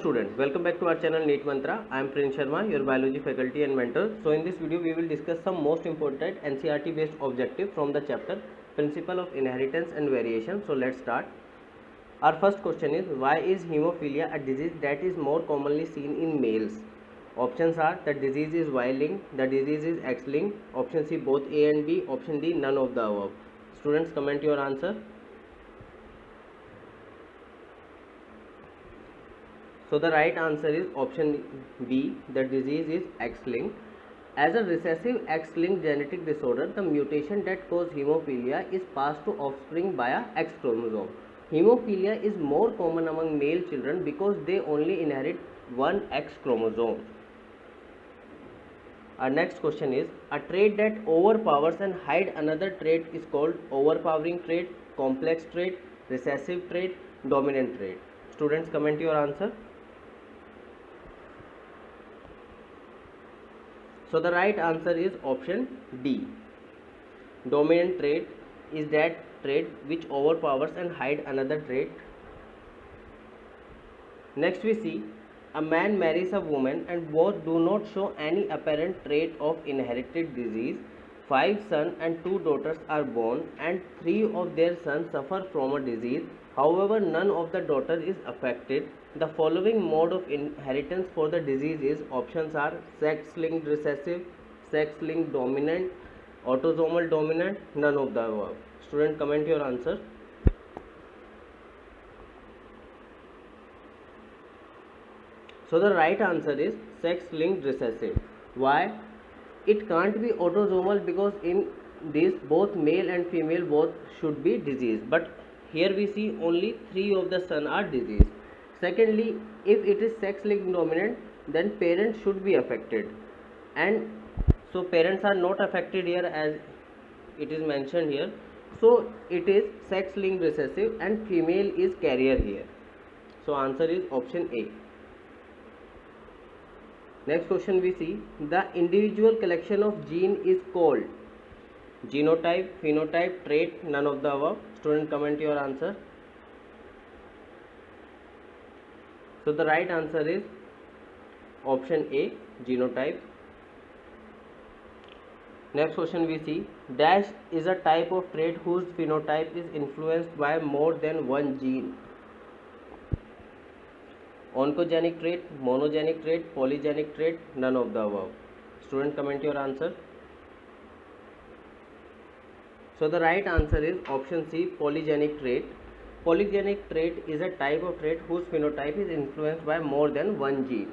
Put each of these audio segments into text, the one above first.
Students, welcome back to our channel NEET Mantra. I am Prince Sharma, your biology faculty and mentor. So in this video we will discuss some most important NCERT based objective from the chapter Principle of Inheritance and Variation. So let's start. Our first question is, why is hemophilia a disease that is more commonly seen in males? Options are: the disease is Y-linked, the disease is X-linked, option C both A and B, option D none of the above. Students, comment your answer. So the right answer is option B, the disease is X-linked. As a recessive X-linked genetic disorder, the mutation that causes hemophilia is passed to offspring via X chromosome. Hemophilia is more common among male children because they only inherit one X chromosome. Our next question is, a trait that overpowers and hides another trait is called overpowering trait, complex trait, recessive trait, dominant trait. Students, comment your answer. So the right answer is option D. Dominant trait is that trait which overpowers and hides another trait. Next we see, a man marries a woman and both do not show any apparent trait of inherited disease. 5 sons and 2 daughters are born and 3 of their sons suffer from a disease. However, none of the daughters is affected. The following mode of inheritance for the disease is: options are sex-linked recessive, sex-linked dominant, autosomal dominant, none of the above. Student, comment your answer. So the right answer is sex-linked recessive. Why? It can't be autosomal because in this both male and female both should be diseased, but here we see only 3 of the sons are diseased. Secondly, if it is sex-linked dominant, then parents should be affected, and so parents are not affected here as it is mentioned here. So it is sex-linked recessive and female is carrier here. So answer is option A. Next question we see, the individual collection of gene is called genotype, phenotype, trait, none of the above. Student, comment your answer. So the right answer is option A, genotype. Next question we see, dash is a type of trait whose phenotype is influenced by more than one gene. Oncogenic trait, monogenic trait, polygenic trait, none of the above. Student, comment your answer. So the right answer is option C, polygenic trait. Polygenic trait is a type of trait whose phenotype is influenced by more than one gene.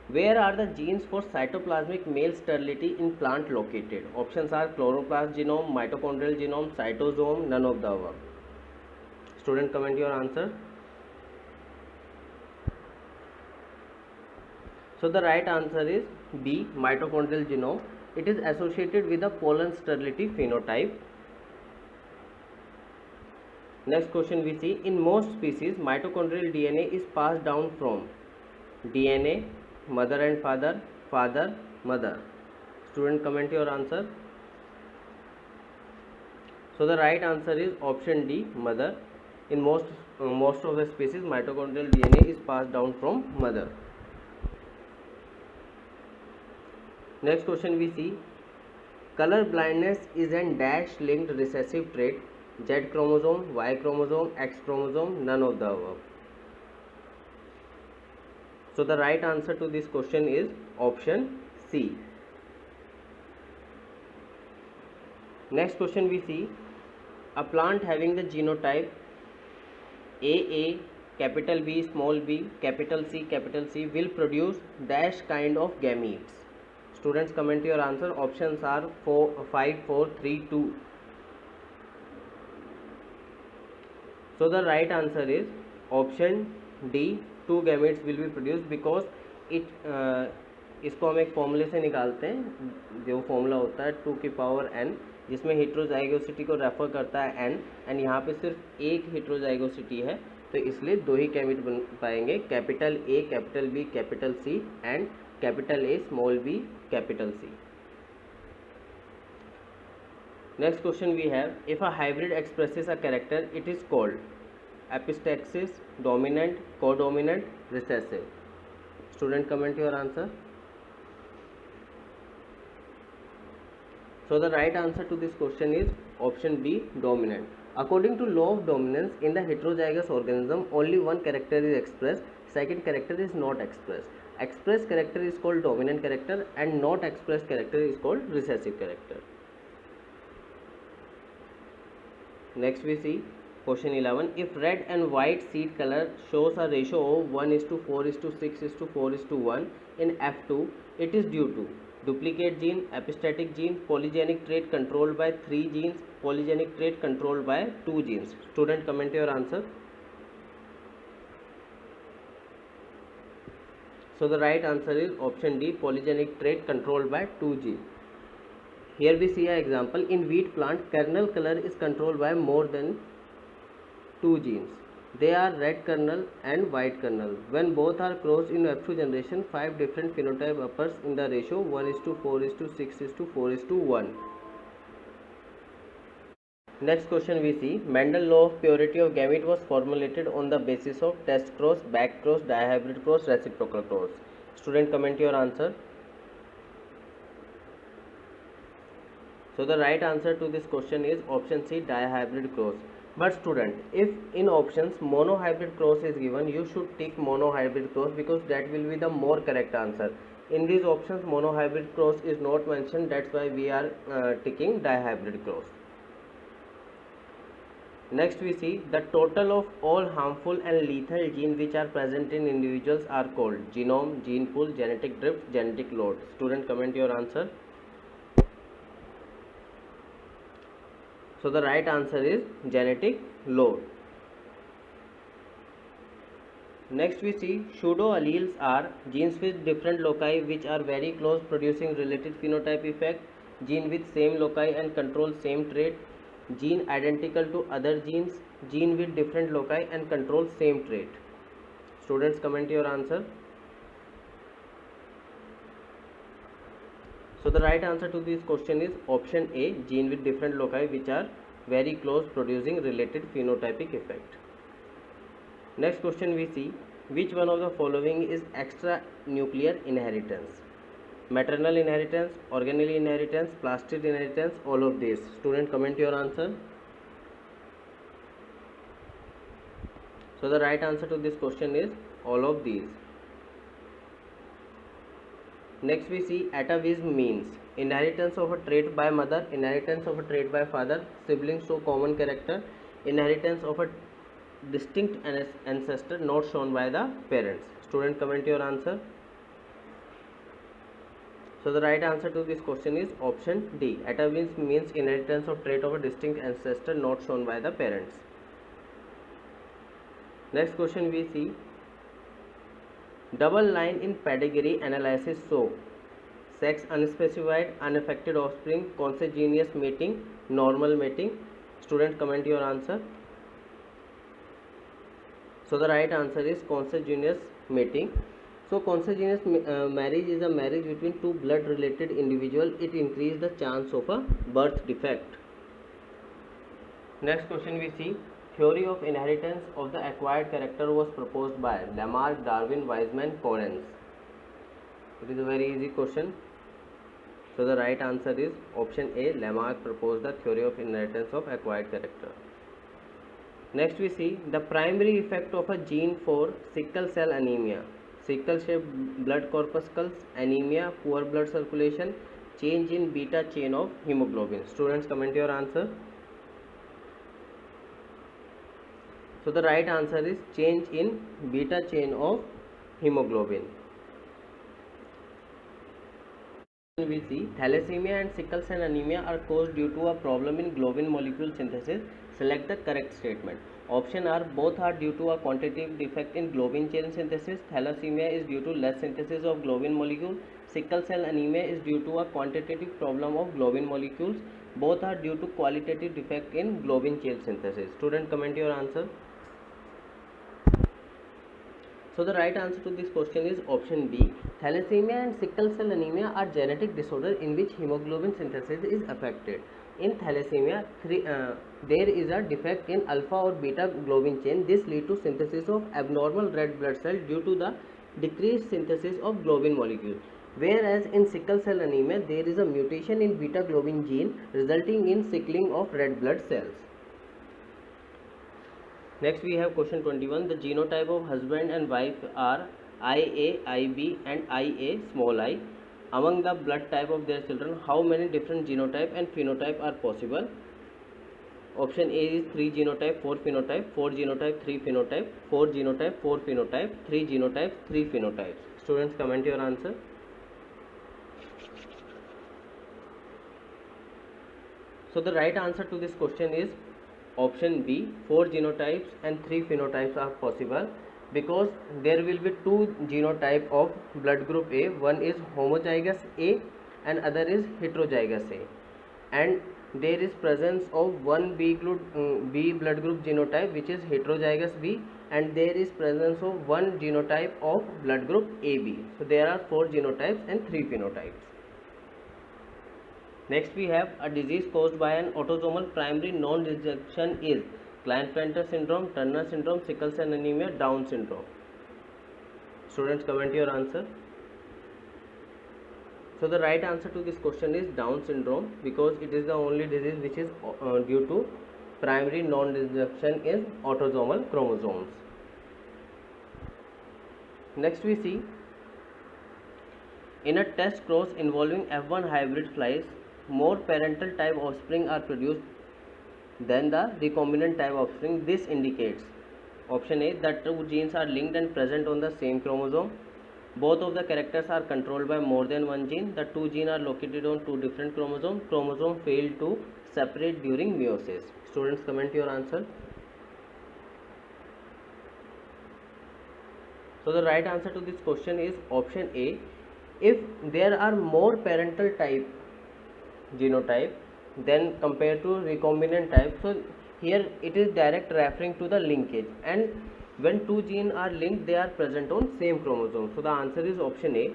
Where are the genes for cytoplasmic male sterility in plant located? Options are chloroplast genome, mitochondrial genome, cytosome, none of the above. Student, comment your answer. So the right answer is B, mitochondrial genome. It is associated with the pollen sterility phenotype. Next question we see, in most species mitochondrial DNA is passed down from DNA, mother and father, father, mother. Student, comment your answer. So the right answer is option D, mother. In most of the species mitochondrial DNA is passed down from mother. Next question we see, color blindness is an dash linked recessive trait, Z chromosome, Y chromosome, X chromosome, none of the above. So the right answer to this question is option C. Next question we see, a plant having the genotype AA, capital B, small b, capital C will produce dash kind of gametes. Students, comment your answer. Options are 5, 4, 3, 2. So the right answer is option D, 2 gametes will be produced because it इसको हम एक फॉर्मूले से निकालते हैं, जो formula होता है 2 की पावर n, जिसमें हेट्रोजाइगोसिटी को रेफर करता है n, एंड यहाँ पे सिर्फ एक हेट्रोजाइगोसिटी है, तो इसलिए 2 ही गैमेट बन पाएंगे, capital A, capital B, capital C and capital A, small b, capital C. Next question we have, if a hybrid expresses a character, it is called epistaxis, dominant, codominant, recessive. Student, comment your answer. So the right answer to this question is option B, dominant. According to law of dominance, in the heterozygous organism, only one character is expressed, second character is not expressed. Expressed character is called dominant character and not expressed character is called recessive character. Next we see question 11. If red and white seed color shows a ratio of 1:4:6:4:1 in F2, it is due to duplicate gene, epistatic gene, polygenic trait controlled by 3 genes, polygenic trait controlled by 2 genes. Student, comment your answer. So the right answer is option D, polygenic trait controlled by 2 genes. Here we see an example. In wheat plant, kernel color is controlled by more than 2 genes. They are red kernel and white kernel. When both are crossed in F2 generation, 5 different phenotype occurs in the ratio 1:4:6:4:1. Next question we see. Mendel law of purity of gamete was formulated on the basis of test cross, back cross, dihybrid cross, reciprocal cross. Student, comment your answer. So the right answer to this question is option C, dihybrid cross. But student, if in options monohybrid cross is given, you should tick monohybrid cross because that will be the more correct answer. In these options monohybrid cross is not mentioned, that's why we are ticking dihybrid cross. Next we see the total of all harmful and lethal genes which are present in individuals are called genome, gene pool, genetic drift, genetic load. Student, comment your answer. So the right answer is genetic load. Next we see pseudo-alleles are genes with different loci which are very close producing related phenotype effect, gene with same loci and control same trait, gene identical to other genes, gene with different loci and control same trait. Students, comment your answer. So the right answer to this question is option A, gene with different loci which are very close producing related phenotypic effect. Next question we see, which one of the following is extranuclear inheritance? Maternal inheritance, organelle inheritance, plastid inheritance, all of these. Student, comment your answer. So the right answer to this question is all of these. Next we see atavism means inheritance of a trait by mother, inheritance of a trait by father, siblings show common character, inheritance of a distinct ancestor not shown by the parents. Student, comment your answer. So the right answer to this question is option D. Atavism means inheritance of trait of a distinct ancestor not shown by the parents. Next question we see, double line in pedigree analysis show sex unspecified, unaffected offspring, consanguineous mating, normal mating. Student, comment your answer. So the right answer is consanguineous mating. So consanguineous marriage is a marriage between two blood related individuals. It increases the chance of a birth defect. Next question we see, theory of inheritance of the acquired character was proposed by Lamarck, Darwin, Weismann, Conant. It is a very easy question. So the right answer is option A, Lamarck proposed the theory of inheritance of acquired character. Next we see the primary effect of a gene for sickle cell anemia, sickle shaped blood corpuscles, anemia, poor blood circulation, change in beta chain of hemoglobin. Students, comment your answer. So the right answer is change in beta chain of hemoglobin. We see thalassemia and sickle cell anemia are caused due to a problem in globin molecule synthesis. Select the correct statement. Option R, both are due to a quantitative defect in globin chain synthesis. Thalassemia is due to less synthesis of globin molecule. Sickle cell anemia is due to a quantitative problem of globin molecules. Both are due to qualitative defect in globin chain synthesis. Student, comment your answer. So the right answer to this question is option B. Thalassemia and sickle cell anemia are genetic disorders in which hemoglobin synthesis is affected. In thalassemia, there is a defect in alpha or beta globin chain. This leads to synthesis of abnormal red blood cells due to the decreased synthesis of globin molecule. Whereas in sickle cell anemia, there is a mutation in beta globin gene resulting in sickling of red blood cells. Next we have question 21. The genotype of husband and wife are IA, IB and IA small I. Among the blood type of their children, how many different genotype and phenotype are possible? Option A is 3 genotype, 4 phenotype, 4 genotype, 3 phenotype, 4 genotype, 4 phenotype, 3 genotype, 3 phenotypes. Students, comment your answer. So the right answer to this question is option B, 4 genotypes and 3 phenotypes are possible, because there will be two genotype of blood group A. One is homozygous A and other is heterozygous A, and there is presence of one B blood group genotype which is heterozygous B, and there is presence of one genotype of blood group AB. So there are 4 genotypes and 3 phenotypes. Next we have a disease caused by an autosomal primary non-rejection is Klinefelter syndrome, Turner syndrome, sickle cell anemia, Down syndrome. Students, comment your answer. So the right answer to this question is Down syndrome, because it is the only disease which is due to primary non-rejection in autosomal chromosomes. Next we see, in a test cross involving F1 hybrid flies, more parental type offspring are produced than the recombinant type offspring. This indicates option A, that two genes are linked and present on the same chromosome. Both of the characters are controlled by more than one gene. The two genes are located on two different chromosomes. Chromosome failed to separate during meiosis. Students, comment your answer. So the right answer to this question is option A. If there are more parental type genotype then compared to recombinant type, so here it is direct referring to the linkage, and when two genes are linked they are present on same chromosome. So the answer is option A.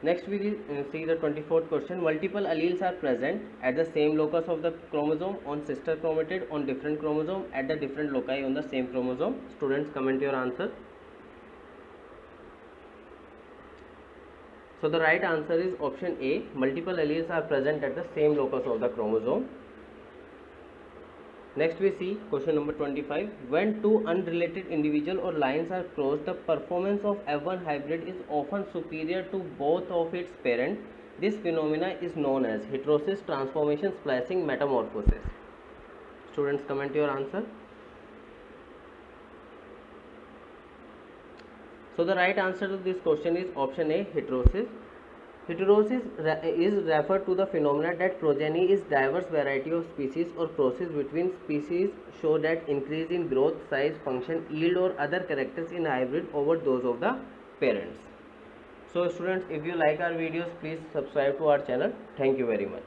Next we will see the 24th question. Multiple alleles are present at the same locus of the chromosome, on sister chromatid, on different chromosome, at the different loci on the same chromosome. Students, comment your answer. So the right answer is option A. Multiple alleles are present at the same locus of the chromosome. Next we see question number 25. When two unrelated individual or lines are crossed, the performance of F1 hybrid is often superior to both of its parents. This phenomena is known as heterosis, transformation, splicing, metamorphosis. Students, comment your answer. So the right answer to this question is option A, heterosis. Heterosis is referred to the phenomena that progeny is diverse variety of species or crosses between species show that increase in growth, size, function, yield or other characters in hybrid over those of the parents. So students, if you like our videos, please subscribe to our channel. Thank you very much.